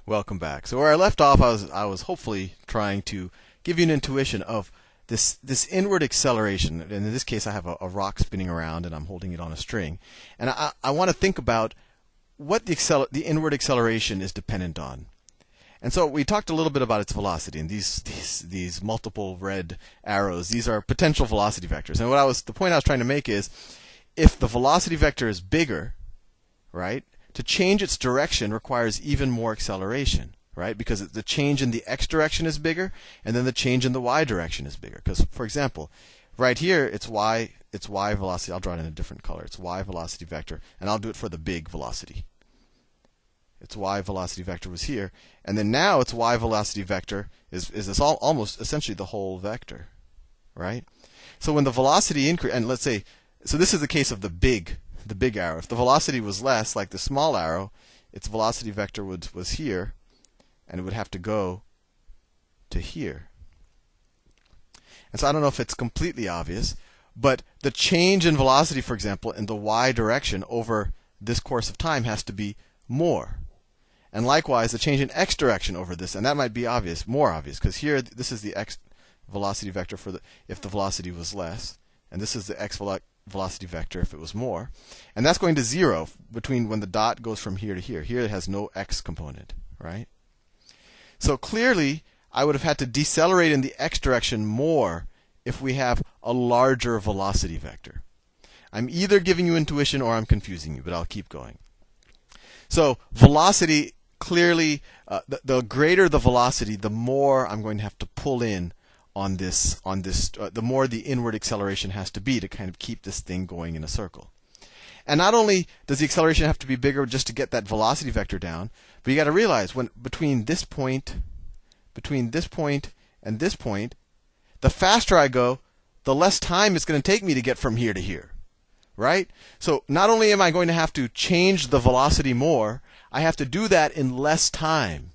Welcome back. So where I left off, I was hopefully trying to give you an intuition of this inward acceleration. And in this case, I have a rock spinning around, and I'm holding it on a string. And I want to think about what the inward acceleration is dependent on. And so we talked a little bit about its velocity, and these multiple red arrows. These are potential velocity vectors. And the point I was trying to make is, if the velocity vector is bigger, right? To change its direction requires even more acceleration, right? Because the change in the x direction is bigger, and then the change in the y direction is bigger. Because, for example, right here it's y velocity. I'll draw it in a different color. It's y velocity vector, and I'll do it for the big velocity. Its y velocity vector was here, and then now its y velocity vector is this almost essentially the whole vector, right? So when the velocity increase, and let's say, so this is the case of the big arrow. If the velocity was less, like the small arrow, its velocity vector was here, and it would have to go to here. And so I don't know if it's completely obvious, but the change in velocity, for example, in the y direction over this course of time has to be more. And likewise, the change in x direction over this, and that might be obvious, more obvious, because here this is the x velocity vector if the velocity was less, and this is the x velocity vector if it was more. And that's going to 0 between when the dot goes from here to here. Here it has no x component, right? So clearly, I would have had to decelerate in the x direction more if we have a larger velocity vector. I'm either giving you intuition or I'm confusing you, but I'll keep going. So velocity, clearly, the greater the velocity, the more I'm going to have to pull in on this, the more the inward acceleration has to be to kind of keep this thing going in a circle. And not only does the acceleration have to be bigger just to get that velocity vector down, but you got to realize between this point and this point, the faster I go, the less time it's going to take me to get from here to here, right? So not only am I going to have to change the velocity more, I have to do that in less time.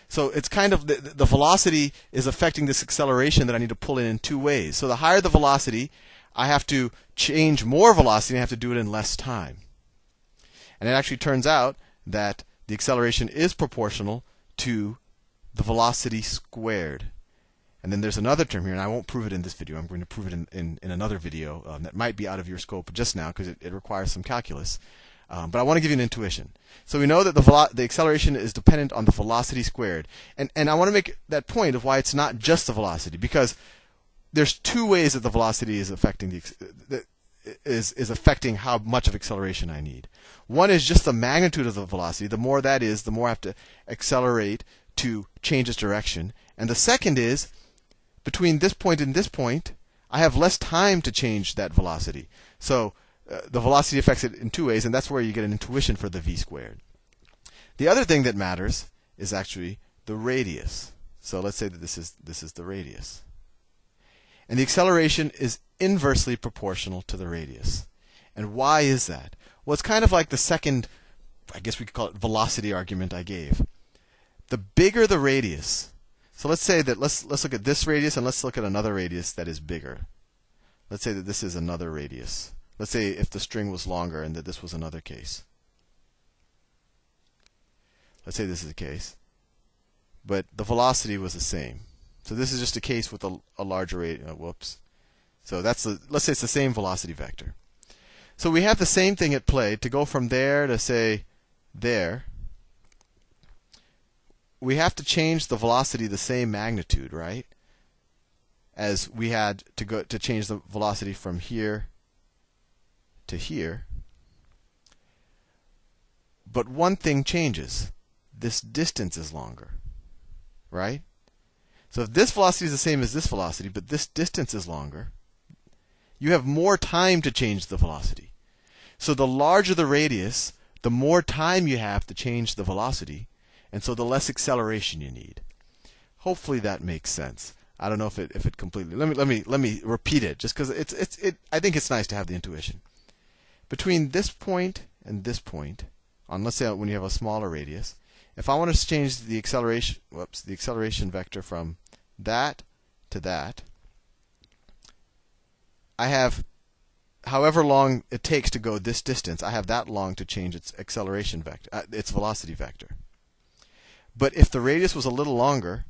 So it's kind of the velocity is affecting this acceleration that I need to pull in two ways. So the higher the velocity, I have to change more velocity and I have to do it in less time. And it actually turns out that the acceleration is proportional to the velocity squared. And then there's another term here, and I won't prove it in this video. I'm going to prove it in another video that might be out of your scope just now because it requires some calculus. But I want to give you an intuition. So we know that the acceleration is dependent on the velocity squared. And I want to make that point of why it's not just the velocity, because there's two ways that the velocity is affecting is affecting how much of acceleration I need. One is just the magnitude of the velocity. The more that is, the more I have to accelerate to change its direction. And the second is, between this point and this point, I have less time to change that velocity. So the velocity affects it in two ways, and that's where you get an intuition for the v squared. The other thing that matters is actually the radius. So let's say that this is the radius. And the acceleration is inversely proportional to the radius. And why is that? Well, it's kind of like the second, I guess we could call it velocity argument I gave. The bigger the radius, so let's say that let's look at this radius and let's look at another radius that is bigger. Let's say that this is another radius. Let's say if the string was longer and that this was another case. Let's say this is a case. But the velocity was the same. So this is just a case with a larger radius. Whoops. So let's say it's the same velocity vector. So we have the same thing at play. To go from there to, say, there, we have to change the velocity the same magnitude, right? As we had to change the velocity from here to here. But one thing changes. This distance is longer, right? So if this velocity is the same as this velocity, but this distance is longer, you have more time to change the velocity. So the larger the radius, the more time you have to change the velocity, and so the less acceleration you need. Hopefully that makes sense. I don't know if it completely. Let me repeat it, just because I think it's nice to have the intuition. Between this point and this point, let's say when you have a smaller radius, if I want to change the acceleration vector from that to that, I have however long it takes to go this distance, I have that long to change its acceleration vector, its velocity vector. But if the radius was a little longer,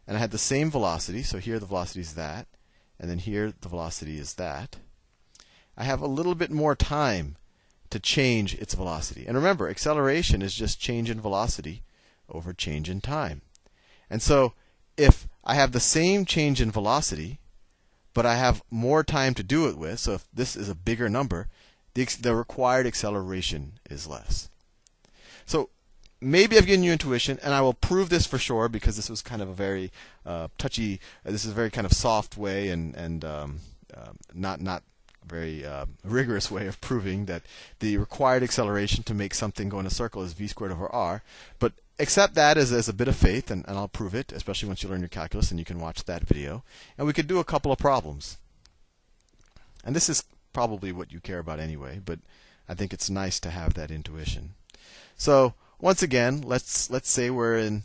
and I had the same velocity, so here the velocity is that, and then here the velocity is that, I have a little bit more time to change its velocity. And remember, acceleration is just change in velocity over change in time. And so if I have the same change in velocity, but I have more time to do it with, so if this is a bigger number, the required acceleration is less. So maybe I've given you intuition, and I will prove this for sure, because this was kind of a very touchy, this is a very kind of soft way and not very rigorous way of proving that the required acceleration to make something go in a circle is v squared over r. But accept that as a bit of faith, and I'll prove it, especially once you learn your calculus, and you can watch that video. And we could do a couple of problems. And this is probably what you care about anyway, but I think it's nice to have that intuition. So once again, let's say we're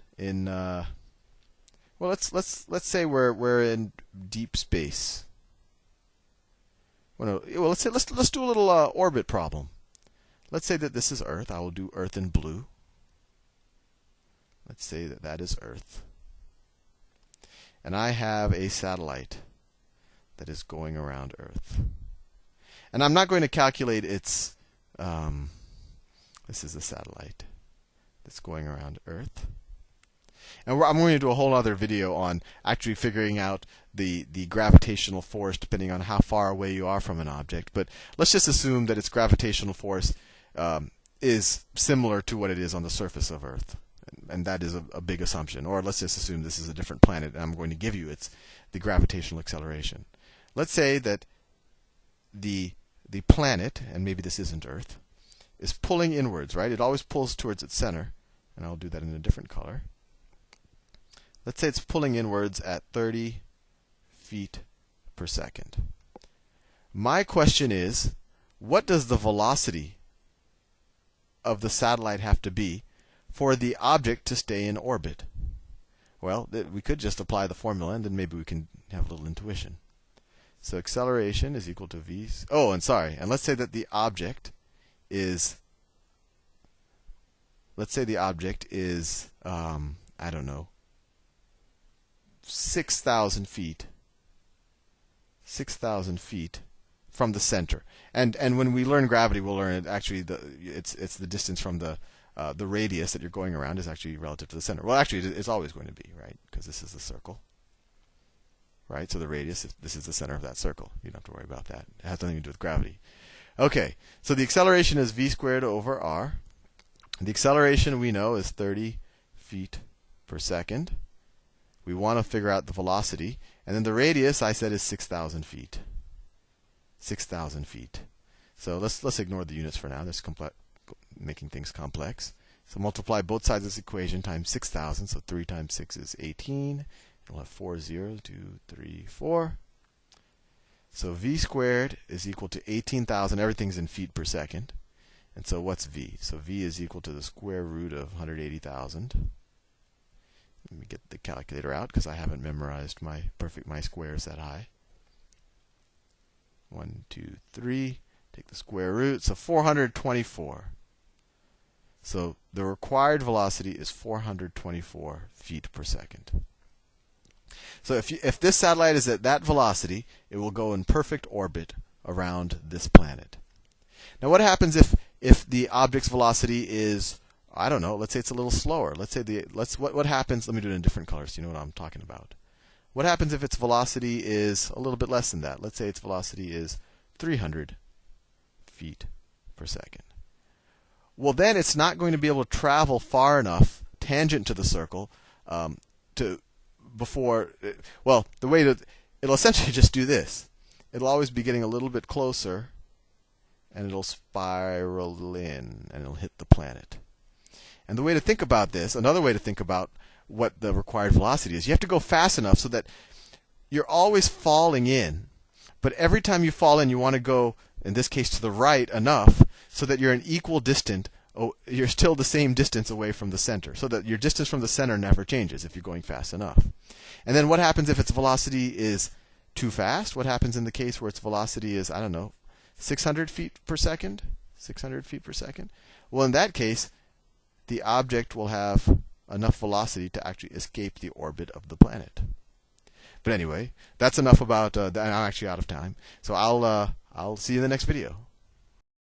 let's say we're in deep space. Well, let's do a little orbit problem. Let's say that this is Earth. I will do Earth in blue. Let's say that that is Earth. And I have a satellite that is going around Earth. And I'm not going to calculate its, this is a satellite that's going around Earth. And I'm going to do a whole other video on actually figuring out the gravitational force depending on how far away you are from an object. But let's just assume that its gravitational force is similar to what it is on the surface of Earth. And that is a big assumption. Or let's just assume this is a different planet, and I'm going to give you the gravitational acceleration. Let's say that the planet, and maybe this isn't Earth, is pulling inwards, right? It always pulls towards its center. And I'll do that in a different color. Let's say it's pulling inwards at 30 feet per second. My question is, what does the velocity of the satellite have to be for the object to stay in orbit? Well, we could just apply the formula, and then maybe we can have a little intuition. So acceleration is equal to v. Oh, and sorry. And let's say that the object is. Let's say the object is, I don't know, 6,000 feet. 6,000 feet from the center. And when we learn gravity, we'll learn it actually. It's the distance from the radius that you're going around is actually relative to the center. Well, actually, it's always going to be, right? Because this is the circle. Right? So the radius, this is the center of that circle. You don't have to worry about that. It has nothing to do with gravity. Okay, so the acceleration is v squared over r. The acceleration we know is 30 feet per second. We want to figure out the velocity. And then the radius, I said, is 6,000 feet. 6,000 feet. So let's ignore the units for now. That's making things complex. So multiply both sides of this equation times 6,000. So 3 times 6 is 18. And we'll have 4 zeros, 2, 3, 4. So v squared is equal to 18,000. Everything's in feet per second. And so what's v? So v is equal to the square root of 180,000. Let me get the calculator out because I haven't memorized my squares that high. 1, 2, 3. Take the square root. So 424. So the required velocity is 424 feet per second. So if this satellite is at that velocity, it will go in perfect orbit around this planet. Now what happens if the object's velocity is, I don't know, let's say it's a little slower. Let's say what happens, let me do it in different colors so you know what I'm talking about. What happens if its velocity is a little bit less than that? Let's say its velocity is 300 feet per second. Well, then it's not going to be able to travel far enough tangent to the circle it'll essentially just do this. It'll always be getting a little bit closer, and it'll spiral in, and it'll hit the planet. And the way to think about this, another way to think about what the required velocity is, you have to go fast enough so that you're always falling in, but every time you fall in, you want to go, in this case, to the right enough so that you're an equal distance. You're still the same distance away from the center, so that your distance from the center never changes if you're going fast enough. And then what happens if its velocity is too fast? What happens in the case where its velocity is, I don't know, 600 feet per second? 600 feet per second? Well, in that case, the object will have enough velocity to actually escape the orbit of the planet. But anyway, that's enough about. I'm actually out of time, so I'll see you in the next video.